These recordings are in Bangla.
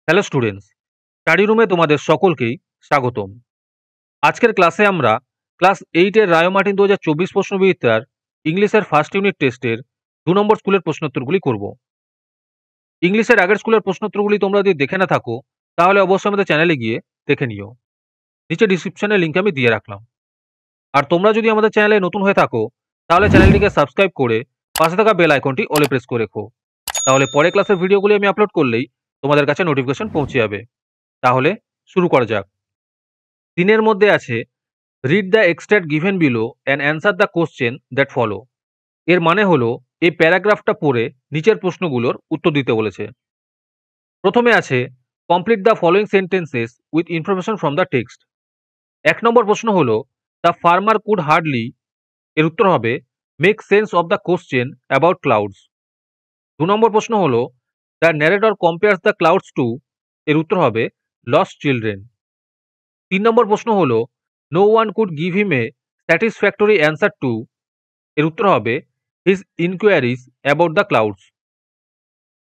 হ্যালো স্টুডেন্টস, স্টাডি রুমে তোমাদের সকলকেই স্বাগতম। আজকের ক্লাসে আমরা ক্লাস 8 এর রায় মার্টিন 2024 প্রশ্নবিদ্যার ইংলিশের ফার্স্ট ইউনিট টেস্টের 2 নম্বর স্কুলের প্রশ্নোত্তরগুলি করব। ইংলিশের আগের স্কুলের প্রশ্নোত্তরগুলি তোমরা যদি দেখে না থাকো তাহলে অবশ্যই আমাদের চ্যানেলে গিয়ে দেখে নিও। নিচে ডিসক্রিপশনে লিংক আমি দিয়ে রাখলাম। আর তোমরা যদি আমাদের চ্যানেলে নতুন হয়ে থাকো তাহলে চ্যানেলটিকে সাবস্ক্রাইব করে পাশে থাকা বেল আইকনটি অলে প্রেস করে রেখো। তাহলে পরে ক্লাসের ভিডিওগুলি আমি আপলোড করলেই তোমাদের কাছে নোটিফিকেশন পৌঁছে যাবে। তাহলে শুরু করা যাক। দিনের মধ্যে আছে read the extract given below and answer the question that follow. এর মানে হলো এই প্যারাগ্রাফটা পড়ে নিচের প্রশ্নগুলোর উত্তর দিতে বলেছে। প্রথমে আছে complete the following sentences with information from the text. 1 নম্বর প্রশ্ন হলো দ্য ফার্মার কুড হার্ডলি, এর উত্তর হবে make sense of the question about clouds. 2 নম্বর প্রশ্ন হলো the narrator compares the clouds to, এর উত্তর হবে লস্ট চিলড্রেন। 3 নম্বর প্রশ্ন হলো no one could give him a satisfactory answer to, এর উত্তর হবে his inquiries about the clouds.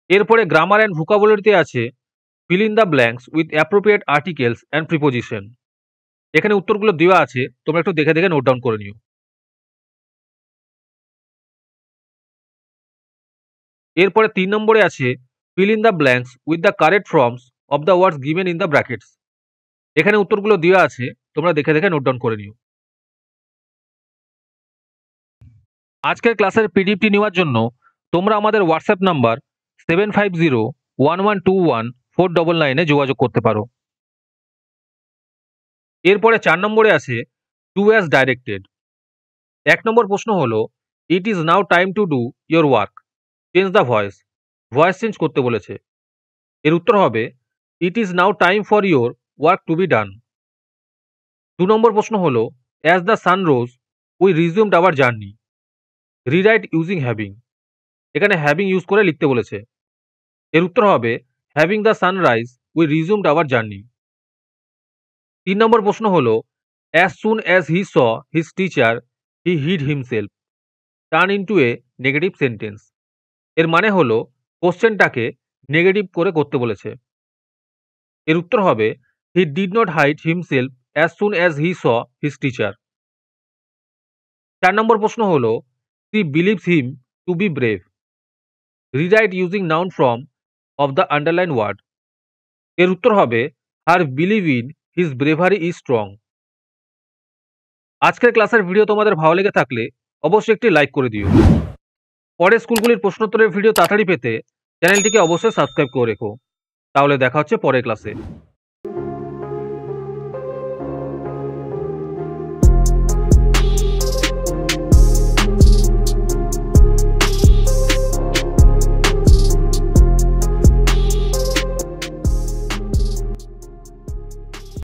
এরপরে গ্রামার অ্যান্ড ভোকাবুলারিতে আছে fill in the blanks with appropriate articles and preposition. এখানে উত্তরগুলো দেওয়া আছে, তোমরা একটু দেখে দেখে নোট ডাউন করে নিও। এরপরে 3 নম্বরে আছে fill in the blanks with the correct forms of the words given in the brackets. এখানে উত্তরগুলো দেওয়া আছে, তোমরা দেখে দেখে নোট ডাউন করে নিও। আজকের ক্লাসের পিডিএফটি নেওয়ার জন্য তোমরা আমাদের হোয়াটসঅ্যাপ নাম্বার 7501121499 যোগাযোগ করতে পারো। এরপরে 4 নম্বরে আছে ডু অ্যাজ ডাইরেক্টেড। 1 নম্বর প্রশ্ন হলো it is now time to do your work, change the voice. Voice change করতে বলেছে। এর উত্তর হবে it is now time for your work to be done. 2 নম্বর প্রশ্ন হলো as the sun rose we resumed our journey, rewrite using having. এখানে হ্যাভিং ইউজ করে লিখতে বলেছে। এর উত্তর হবে having the sunrise we resumed our journey. 3 নম্বর প্রশ্ন হলো as soon as he saw his teacher he hid himself, turn into a negative sentence. এর মানে হলো কোশ্চেনটাকে নেগেটিভ করে করতে বলেছে। এর উত্তর হবে he did not hide himself as soon as he saw his teacher. 4 নম্বর প্রশ্ন হলো she believes him to be brave, rewrite using noun form of the underline word. এর উত্তর হবে her belief in his bravery is strong. আজকের ক্লাসের ভিডিও তোমাদের ভালো লেগে থাকলে অবশ্যই একটি লাইক করে দিও। পরের স্কুলগুলির প্রশ্নোত্তরের ভিডিও তাড়াতাড়ি পেতে চ্যানেলটিকে অবশ্যই সাবস্ক্রাইব করে রেখো। তাহলে দেখা হচ্ছে পরের ক্লাসে।